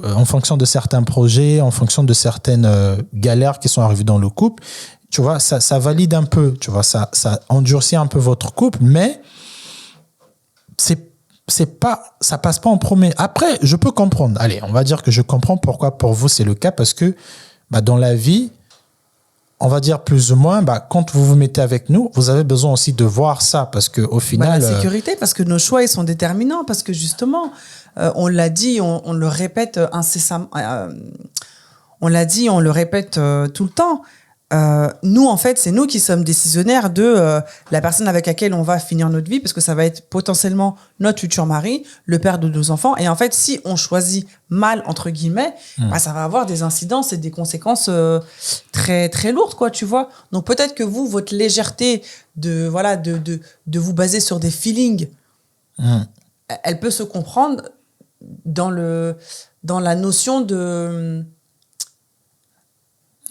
en fonction de certains projets, en fonction de certaines galères qui sont arrivées dans le couple, tu vois, ça valide un peu, tu vois, ça endurcit un peu votre couple, mais c'est pas, ça passe pas en premier. Après, je peux comprendre. Allez, on va dire que je comprends pourquoi pour vous c'est le cas, parce que dans la vie, on va dire plus ou moins, quand vous vous mettez avec nous, vous avez besoin aussi de voir ça, parce que au final, la sécurité, parce que nos choix ils sont déterminants, parce que justement, on l'a dit, on le répète incessamment, on l'a dit, on le répète tout le temps. Nous, en fait, c'est nous qui sommes décisionnaires de la personne avec laquelle on va finir notre vie, parce que ça va être potentiellement notre futur mari, le père de nos enfants. Et en fait, si on choisit mal, entre guillemets, ça va avoir des incidences et des conséquences très, très lourdes, quoi, tu vois. Donc, peut-être que vous, votre légèreté de vous baser sur des feelings, elle peut se comprendre dans la notion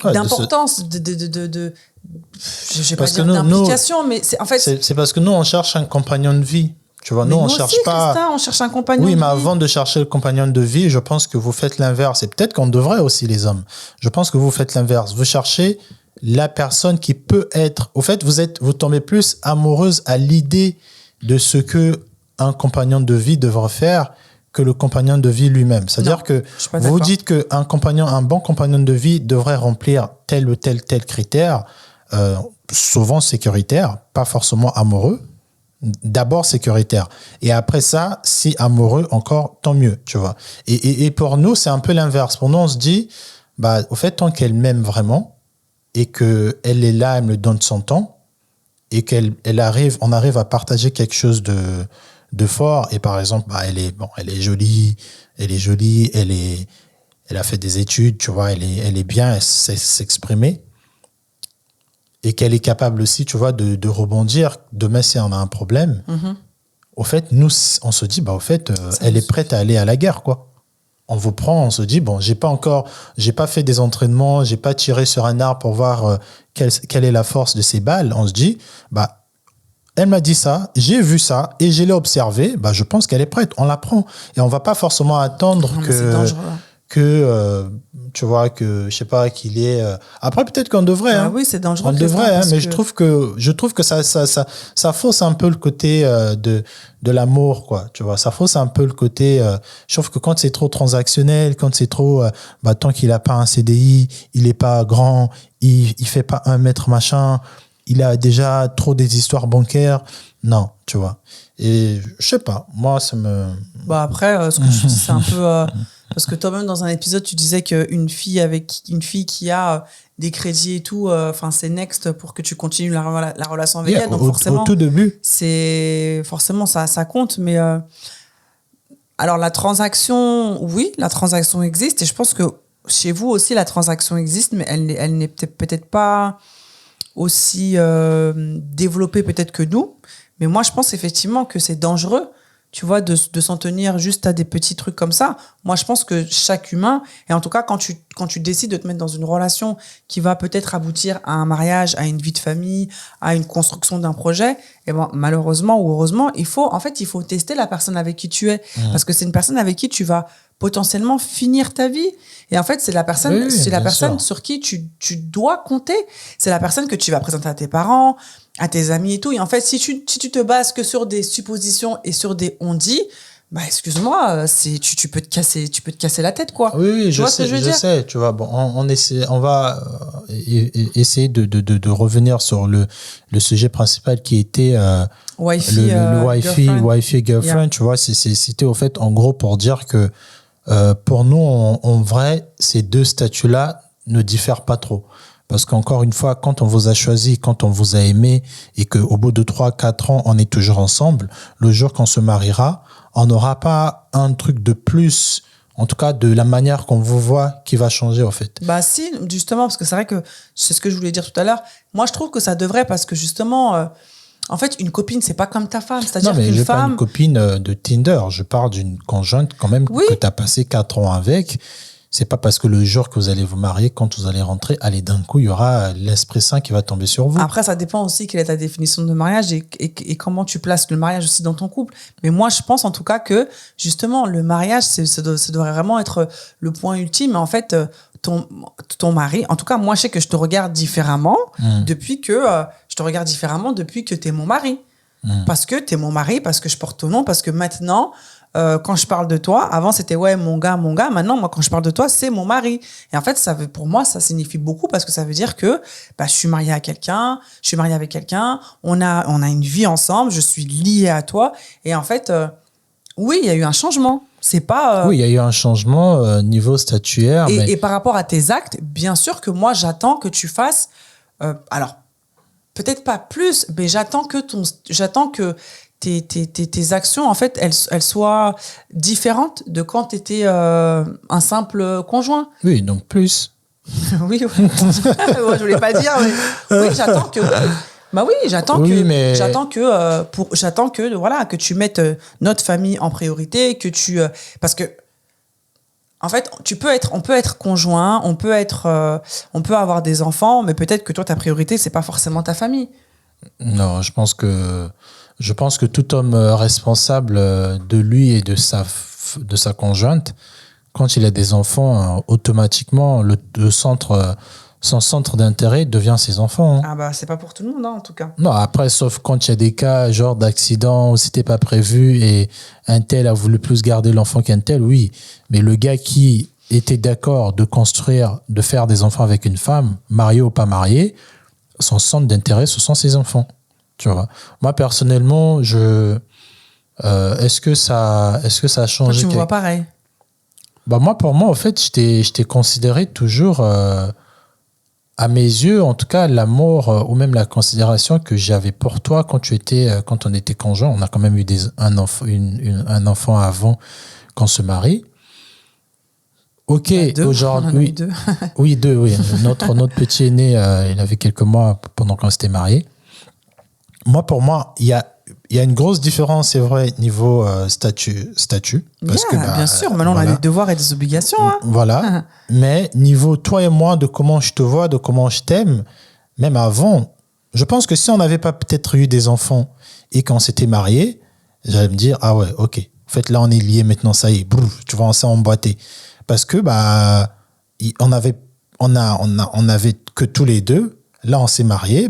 d'importance, je vais pas dire d'implication, mais c'est en fait c'est parce que nous on cherche un compagnon de vie, tu vois. Nous on aussi, cherche pas, Christin, on cherche un compagnon. Oui, de mais vie. avant de chercher le compagnon de vie, je pense que vous faites l'inverse. Et peut-être qu'on devrait aussi, les hommes. Je pense que vous faites l'inverse. Vous cherchez la personne qui peut être. Au fait, vous tombez plus amoureuse à l'idée de ce que un compagnon de vie devrait faire que le compagnon de vie lui-même. C'est-à-dire que vous dites qu'un bon compagnon de vie devrait remplir tel ou tel critère, souvent sécuritaire, pas forcément amoureux. D'abord sécuritaire. Et après ça, si amoureux, encore, tant mieux, tu vois. Et pour nous, c'est un peu l'inverse. Pour nous, on se dit, au fait, tant qu'elle m'aime vraiment et qu'elle est là, elle me donne son temps et on arrive à partager quelque chose de fort. Et par exemple, elle est jolie, elle a fait des études, tu vois, elle est bien, elle sait s'exprimer. Et qu'elle est capable aussi, tu vois, de rebondir. Demain, si on a un problème, au fait, nous, on se dit, au fait, elle est prête à aller à la guerre, quoi. On vous prend, on se dit, j'ai pas fait des entraînements, j'ai pas tiré sur un arbre pour voir quelle est la force de ces balles. On se dit, elle m'a dit ça, j'ai vu ça et je l'ai observé, je pense qu'elle est prête. On la prend. Et on va pas forcément attendre tu vois, que je sais pas, qu'il est après peut-être qu'on devrait oui, c'est dangereux, on devrait mais je trouve que ça fausse un peu le côté de l'amour, quoi, tu vois. Ça fausse un peu le côté je trouve que quand c'est trop transactionnel, quand c'est trop tant qu'il a pas un CDI, il est pas grand, il fait pas 1 mètre machin, il a déjà trop des histoires bancaires, non, tu vois. Et je sais pas, moi ça me après ce que je dis, c'est un peu parce que toi-même, dans un épisode, tu disais qu'une fille qui a des crédits et tout, c'est next pour que tu continues la relation avec elle. Donc forcément, au tout début, forcément ça compte. Mais alors la transaction, oui, la transaction existe et je pense que chez vous aussi la transaction existe, mais elle n'est peut-être pas aussi développée peut-être que nous. Mais moi, je pense effectivement que c'est dangereux tu vois, de s'en tenir juste à des petits trucs comme ça. Moi, je pense que chaque humain, et en tout cas, quand tu décides de te mettre dans une relation qui va peut-être aboutir à un mariage, à une vie de famille, à une construction d'un projet, et ben, malheureusement ou heureusement, il faut tester la personne avec qui tu es. Parce que c'est une personne avec qui tu vas potentiellement finir ta vie. Et en fait, c'est la personne, sur qui tu dois compter. C'est la personne que tu vas présenter à tes parents, à tes amis et tout. Et en fait, si tu te bases que sur des suppositions et sur des on-dit, bah, excuse-moi, tu peux te casser la tête, quoi. Oui, je sais, tu vois. Bon, on va essayer de revenir sur le sujet principal qui était le Wi-Fi girlfriend, yeah. Tu vois, c'était au fait, en gros, pour dire que pour nous, en vrai, ces deux statuts-là ne diffèrent pas trop. Parce qu'encore une fois, quand on vous a choisi, quand on vous a aimé et qu'au bout de 3-4 ans, on est toujours ensemble, le jour qu'on se mariera, on n'aura pas un truc de plus, en tout cas de la manière qu'on vous voit, qui va changer au fait. Bah si, justement, parce que c'est vrai que c'est ce que je voulais dire tout à l'heure. Moi, je trouve que ça devrait, parce que justement, en fait, une copine, c'est pas comme ta femme. C'est-à-dire qu'une femme... pas une copine de Tinder, je parle d'une conjointe quand même que tu as passé 4 ans avec. C'est pas parce que le jour que vous allez vous marier, quand vous allez rentrer, allez, d'un coup, il y aura l'Esprit Saint qui va tomber sur vous. Après, ça dépend aussi quelle est ta définition de mariage et comment tu places le mariage aussi dans ton couple. Mais moi, je pense en tout cas que, justement, le mariage, ça devrait vraiment être le point ultime. En fait, ton mari, en tout cas, moi, je sais que je te regarde différemment depuis que t'es mon mari. Parce que t'es mon mari, parce que je porte ton nom, parce que maintenant... quand je parle de toi, avant c'était mon gars. Maintenant, moi, quand je parle de toi, c'est mon mari. Et en fait, pour moi, ça signifie beaucoup parce que ça veut dire que je suis mariée avec quelqu'un, on a une vie ensemble, je suis liée à toi. Et en fait, oui, il y a eu un changement. C'est pas. Oui, il y a eu un changement niveau statuaire. Et par rapport à tes actes, bien sûr que moi, j'attends que tu fasses. Alors, peut-être pas plus, mais j'attends que tes actions, en fait, elles soient différentes de quand tu étais un simple conjoint. Oui, donc plus. Oui, moi, je voulais pas dire, mais oui, j'attends que... Bah oui, j'attends que tu mettes notre famille en priorité, que tu... parce que, en fait, on peut être conjoint, on peut avoir des enfants, mais peut-être que toi, ta priorité, c'est pas forcément ta famille. Non, je pense que tout homme responsable de lui et de sa conjointe, quand il a des enfants, automatiquement, son centre d'intérêt devient ses enfants. Ah bah, c'est pas pour tout le monde, hein, en tout cas. Non, après, sauf quand il y a des cas, genre d'accident, où c'était pas prévu et un tel a voulu plus garder l'enfant qu'un tel, oui. Mais le gars qui était d'accord de faire des enfants avec une femme, mariée ou pas mariée, son centre d'intérêt, ce sont ses enfants. Tu vois. Moi, personnellement, est-ce que ça a changé? Toi, tu me vois pareil. Bah, pour moi, en fait, je t'ai considéré toujours, à mes yeux, en tout cas, l'amour ou même la considération que j'avais pour toi quand on était conjoint. On a quand même eu un enfant avant qu'on se marie. Ok, aujourd'hui. Oui, deux, oui. Notre petit aîné, il avait quelques mois pendant qu'on s'était mariés. Pour moi, il y a une grosse différence, c'est vrai, niveau statut. Parce que, bien sûr, maintenant on a des devoirs et des obligations. Hein. Voilà. Mais niveau toi et moi, de comment je te vois, de comment je t'aime, même avant, je pense que si on n'avait pas peut-être eu des enfants et qu'on s'était mariés, j'allais me dire, ah ouais, ok. En fait, là, on est liés maintenant, ça y est, bouf, tu vois, on s'est emboîté. Parce que, on avait que tous les deux. Là, on s'est mariés,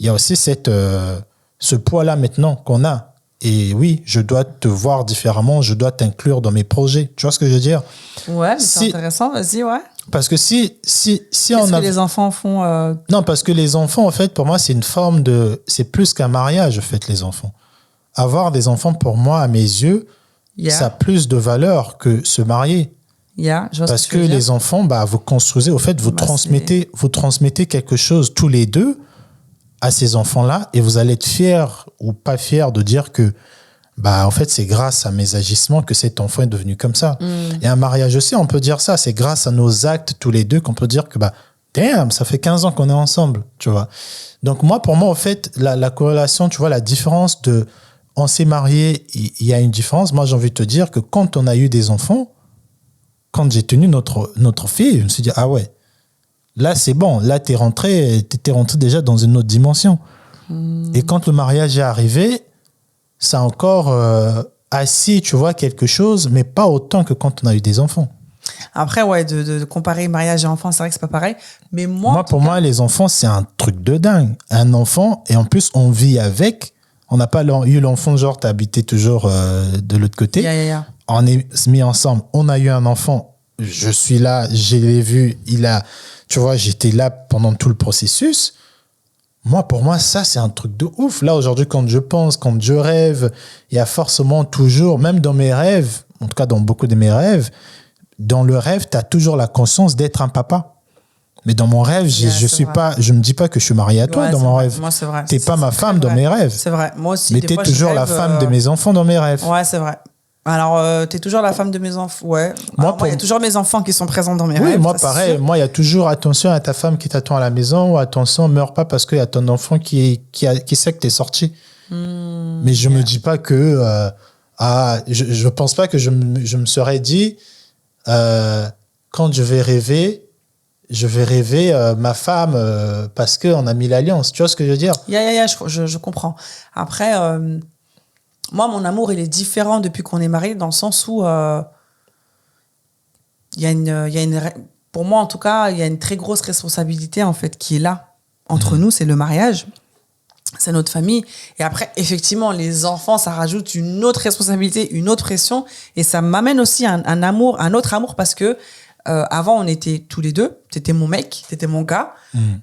il y a aussi ce poids-là maintenant qu'on a. Et oui, je dois te voir différemment, je dois t'inclure dans mes projets. Tu vois ce que je veux dire? Ouais, mais c'est intéressant, vas-y, ouais. Parce que si Qu'est-ce que les enfants font Non, parce que les enfants, en fait, pour moi, c'est une forme de... C'est plus qu'un mariage, en fait, les enfants. Avoir des enfants, pour moi, à mes yeux, ça a plus de valeur que se marier. Parce que les enfants, vous construisez, au fait, vous transmettez quelque chose tous les deux à ces enfants-là et vous allez être fiers ou pas fiers de dire que en fait, c'est grâce à mes agissements que cet enfant est devenu comme ça. Et un mariage aussi, on peut dire ça, c'est grâce à nos actes tous les deux qu'on peut dire que damn, ça fait 15 ans qu'on est ensemble, tu vois. Donc pour moi, en fait, la corrélation, tu vois, la différence on s'est marié, il y a une différence. Moi, j'ai envie de te dire que quand on a eu des enfants, quand j'ai tenu notre fille, je me suis dit, ah ouais, là, c'est bon. Là, t'étais rentré déjà dans une autre dimension. Et quand le mariage est arrivé, ça a encore assis, tu vois, quelque chose, mais pas autant que quand on a eu des enfants. Après, ouais, de comparer mariage et enfant, c'est vrai que c'est pas pareil. Mais Pour moi, les enfants, c'est un truc de dingue. Un enfant, et en plus, on vit avec. On n'a pas eu l'enfant, genre, t'as habité toujours de l'autre côté. Yeah. On est mis ensemble. On a eu un enfant. Je suis là, je l'ai vu. Tu vois, j'étais là pendant tout le processus. Pour moi, ça, c'est un truc de ouf. Là, aujourd'hui, quand je pense, quand je rêve, il y a forcément toujours, même dans mes rêves, en tout cas dans beaucoup de mes rêves, dans le rêve, tu as toujours la conscience d'être un papa. Mais dans mon rêve, je me dis pas que je suis marié à toi dans mon rêve. Moi, c'est vrai. T'es pas ma femme dans mes rêves. C'est vrai. Moi aussi. Mais t'es toujours la femme de mes enfants dans mes rêves. Ouais, c'est vrai. Alors, t'es toujours la femme de mes enfants. Ouais. Moi, il y a toujours mes enfants qui sont présents dans mes rêves. Oui, moi, pareil. Moi, il y a toujours attention à ta femme qui t'attend à la maison ou attention, meurs pas parce qu'il y a ton enfant qui sait que t'es sorti. Mais je me dis pas que. Je pense pas que je me serais dit, quand je vais rêver ma femme parce qu'on a mis l'alliance. Tu vois ce que je veux dire? Je comprends. Après. Moi, mon amour, il est différent depuis qu'on est mariés, dans le sens où pour moi, en tout cas, il y a une très grosse responsabilité, en fait, qui est là, entre nous, c'est le mariage, c'est notre famille. Et après, effectivement, les enfants, ça rajoute une autre responsabilité, une autre pression, et ça m'amène aussi un autre amour, parce que avant, on était tous les deux, t'étais mon mec, t'étais mon gars,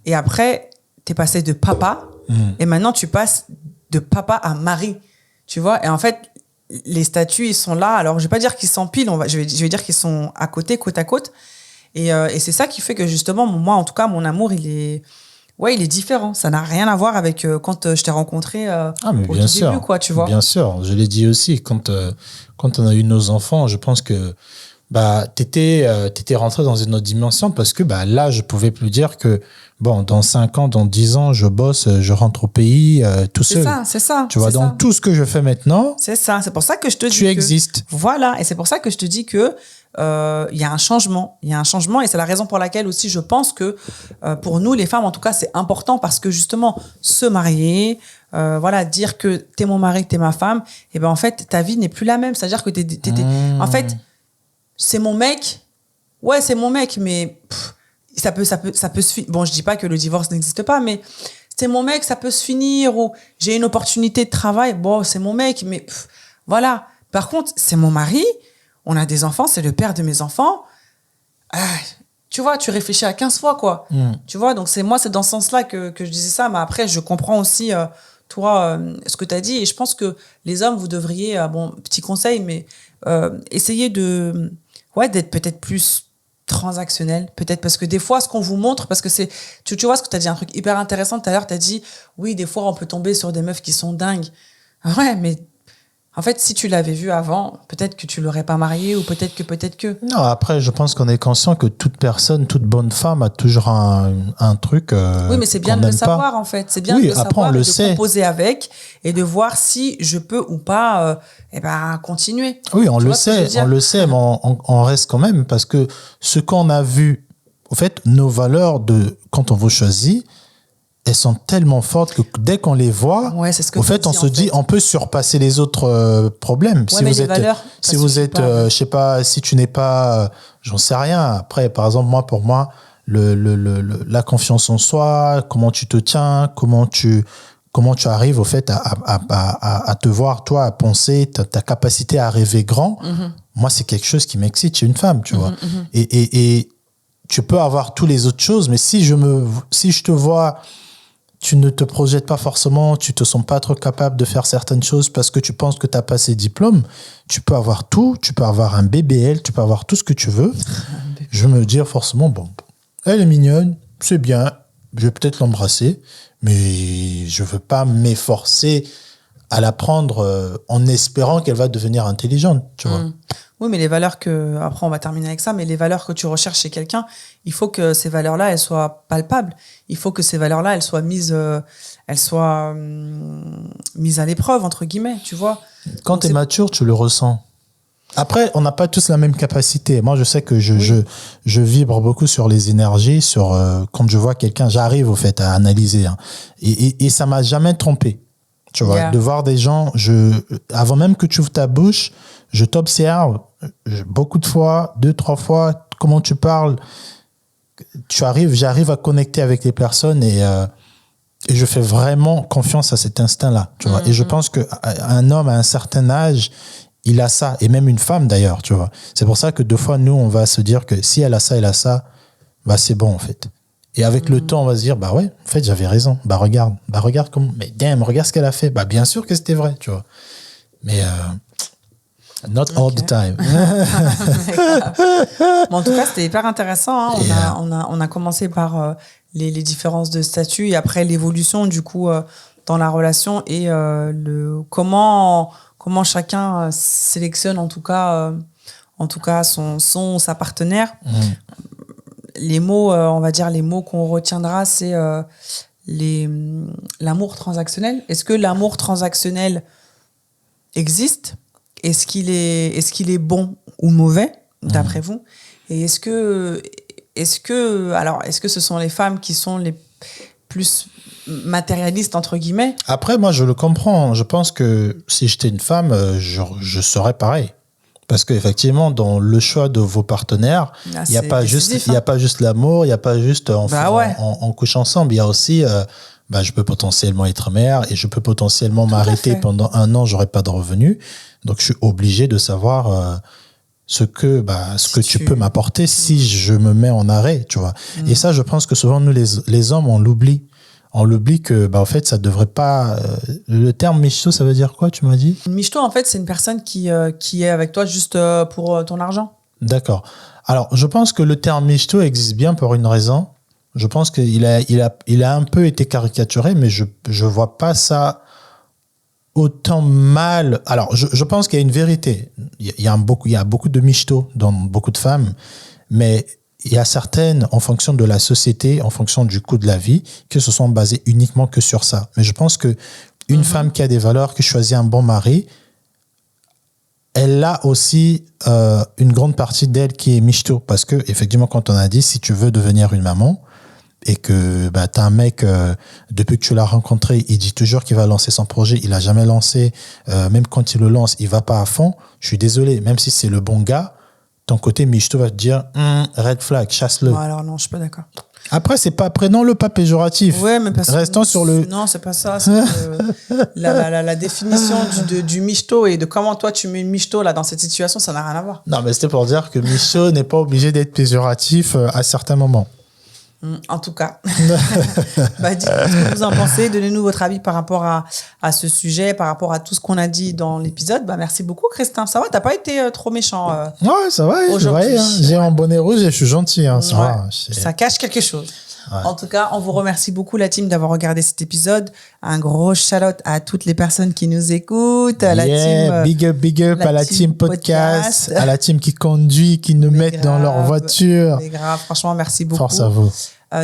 et après, t'es passé de papa, et maintenant, tu passes de papa à mari. Tu vois, et en fait, les statuts, ils sont là. Alors, je vais pas dire qu'ils s'empilent, je vais dire qu'ils sont à côté, côte à côte. Et c'est ça qui fait que, justement, moi, en tout cas, mon amour, il est différent. Ça n'a rien à voir avec quand je t'ai rencontré au tout début, quoi, tu vois. Bien sûr, je l'ai dit aussi. Quand on a eu nos enfants, je pense que t'étais rentré dans une autre dimension parce que là, je pouvais plus dire que dans 5 ans, dans 10 ans, je bosse, je rentre au pays tout seul. C'est ça. Tu vois, dans tout ce que je fais maintenant. C'est ça. C'est pour ça que je te dis tu existes. Voilà. Et c'est pour ça que je te dis que il y a un changement. Il y a un changement et c'est la raison pour laquelle aussi je pense que pour nous, les femmes, en tout cas, c'est important parce que justement, se marier, dire que t'es mon mari, t'es ma femme, et en fait, ta vie n'est plus la même. C'est-à-dire que en fait, c'est mon mec. Ouais, c'est mon mec, mais ça peut se finir. Bon, je dis pas que le divorce n'existe pas, mais c'est mon mec, ça peut se finir, ou j'ai une opportunité de travail. Bon, c'est mon mec, mais voilà. Par contre, c'est mon mari, on a des enfants, c'est le père de mes enfants. Tu vois, tu réfléchis à 15 fois, quoi. Tu vois, donc c'est dans ce sens-là que je disais ça, mais après, je comprends aussi, toi, ce que tu as dit, et je pense que les hommes, vous devriez, petit conseil, mais essayer d'être peut-être plus transactionnel, peut-être, parce que des fois, ce qu'on vous montre, parce que tu vois ce que tu as dit, un truc hyper intéressant tout à l'heure, tu as dit, oui, des fois, on peut tomber sur des meufs qui sont dingues. Ouais, mais en fait, si tu l'avais vu avant, peut-être que tu l'aurais pas marié, ou peut-être que... Non, après, je pense qu'on est conscient que toute personne, toute bonne femme a toujours un truc oui, mais c'est bien de le savoir, en fait. C'est bien de le savoir, de composer avec, et de voir si je peux ou pas continuer. Oui, on le sait, mais on reste quand même, parce que ce qu'on a vu, au fait, nos valeurs quand on vous choisit, elles sont tellement fortes que dès qu'on les voit, au fait, on se dit, on peut surpasser les autres problèmes. Ouais, si vous êtes, je sais pas, si tu n'es pas, j'en sais rien. Après, par exemple, pour moi, la confiance en soi, comment tu te tiens, comment tu arrives, au fait, à te voir, toi, à penser, ta capacité à rêver grand. Moi, c'est quelque chose qui m'excite chez une femme, tu vois. Et tu peux avoir toutes les autres choses, mais si je te vois, tu ne te projettes pas forcément, tu te sens pas trop capable de faire certaines choses parce que tu penses que tu as passé diplôme, tu peux avoir tout, tu peux avoir un BBL, tu peux avoir tout ce que tu veux. Je vais me dire forcément, elle est mignonne, c'est bien, je vais peut-être l'embrasser, mais je veux pas m'efforcer à la prendre en espérant qu'elle va devenir intelligente, tu vois. Oui, mais les valeurs que, après on va terminer avec ça, mais les valeurs que tu recherches chez quelqu'un, il faut que ces valeurs-là, elles soient palpables. Il faut que ces valeurs-là, elles soient mises à l'épreuve, entre guillemets, tu vois. Quand tu es mature, tu le ressens. Après, on n'a pas tous la même capacité. Moi, je sais que je vibre beaucoup sur les énergies, quand je vois quelqu'un, j'arrive au fait à analyser. Hein. Et ça m'a jamais trompé. Tu vois, de voir des gens, avant même que tu ouvres ta bouche, je t'observe beaucoup de fois, 2-3 fois, comment tu parles. J'arrive à connecter avec les personnes et je fais vraiment confiance à cet instinct-là. Tu vois. Et je pense qu'un homme à un certain âge, il a ça, et même une femme d'ailleurs, tu vois. C'est pour ça que 2 fois, nous, on va se dire que si elle a ça, bah c'est bon en fait. Et avec le temps, on va se dire, bah ouais, en fait, j'avais raison. Bah regarde comment, mais damn, regarde ce qu'elle a fait. Bah bien sûr que c'était vrai, tu vois. Mais not all the time. Bon, en tout cas, c'était hyper intéressant. Hein. On a commencé par les différences de statut et après l'évolution du coup dans la relation et comment chacun sélectionne en tout cas sa partenaire. Les mots, on va dire les mots qu'on retiendra, c'est l'amour transactionnel. Est-ce que l'amour transactionnel existe? Est-ce qu'il est bon ou mauvais, d'après vous? Et est-ce que ce sont les femmes qui sont les plus matérialistes, entre guillemets? Après, moi, je le comprends. Je pense que si j'étais une femme, je serais pareil. Parce qu'effectivement, dans le choix de vos partenaires, il n'y a pas juste l'amour, il n'y a pas juste on couche ensemble. Il y a aussi, je peux potentiellement être mère et je peux potentiellement m'arrêter pendant 1 an, j'aurai pas de revenus. Donc, je suis obligé de savoir ce que tu peux m'apporter si je me mets en arrêt, tu vois. Et ça, je pense que souvent, nous, les hommes, on l'oublie. On l'oublie que, en fait, ça devrait pas... le terme michto, ça veut dire quoi, tu m'as dit? Une michto, en fait, c'est une personne qui est avec toi juste pour ton argent. D'accord. Alors, je pense que le terme michto existe bien pour une raison. Je pense qu'il a un peu été caricaturé, mais je vois pas ça autant mal. Alors, je pense qu'il y a une vérité. Il y a beaucoup de michto dans beaucoup de femmes, mais il y a certaines, en fonction de la société, en fonction du coût de la vie, qui se sont basées uniquement que sur ça. Mais je pense que une femme qui a des valeurs, qui choisit un bon mari, elle a aussi une grande partie d'elle qui est michto. Parce que, effectivement, quand on a dit, si tu veux devenir une maman, et que t'as un mec, depuis que tu l'as rencontré, il dit toujours qu'il va lancer son projet, il a jamais lancé, même quand il le lance, il va pas à fond. Je suis désolé, même si c'est le bon gars, ton côté michto va te dire red flag, chasse-le. Bon, alors non, je suis pas d'accord. Après, prenons-le pas péjoratif. Ouais, mais restons sur le... Non, c'est pas ça. C'est la définition du michto et de comment toi tu mets une michto là dans cette situation, ça n'a rien à voir. Non, mais c'était pour dire que michto n'est pas obligé d'être péjoratif à certains moments. En tout cas, dites ce que vous en pensez, donnez-nous votre avis par rapport à ce sujet, par rapport à tout ce qu'on a dit dans l'épisode. Merci beaucoup, Christin. Ça va, t'as pas été trop méchant ouais, ça va, aujourd'hui. J'ai un bonnet rouge et je suis gentil. Ça cache quelque chose. Ouais. En tout cas, on vous remercie beaucoup, la team, d'avoir regardé cet épisode. Un gros shout-out à toutes les personnes qui nous écoutent. À la team, big up à la team podcast, à la team qui conduit, qui nous met dans leur voiture. C'est grave, franchement, merci beaucoup. Force à vous.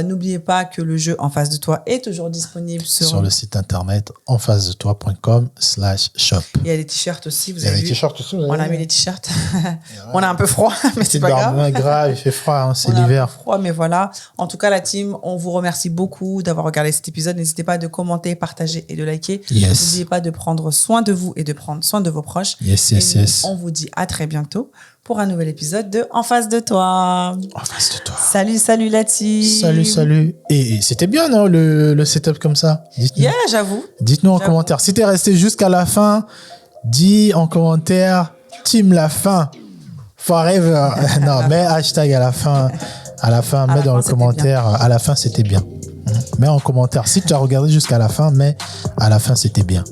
N'oubliez pas que le jeu En face de toi est toujours disponible sur le site internet enfacedetoi.com/shop. Il y a les t-shirts aussi. Il y a les t-shirts aussi. On a mis les t-shirts. On a un peu froid, mais c'est pas grave. Grave, il fait froid, c'est l'hiver. Un peu froid, mais voilà. En tout cas, la team, on vous remercie beaucoup d'avoir regardé cet épisode. N'hésitez pas de commenter, partager et de liker. N'oubliez pas de prendre soin de vous et de prendre soin de vos proches. Yes. On vous dit à très bientôt pour un nouvel épisode de En face de toi. En face de toi. Salut la team. Salut. Et c'était bien, non, le setup comme ça? Yeah, j'avoue. Dites-nous en commentaire. Si t'es resté jusqu'à la fin, dis en commentaire team la fin. Forever. Non, mets hashtag à la fin. Mets dans le commentaire. À la fin, c'était bien. Mets en commentaire. Si tu as regardé jusqu'à la fin, mets à la fin, c'était bien.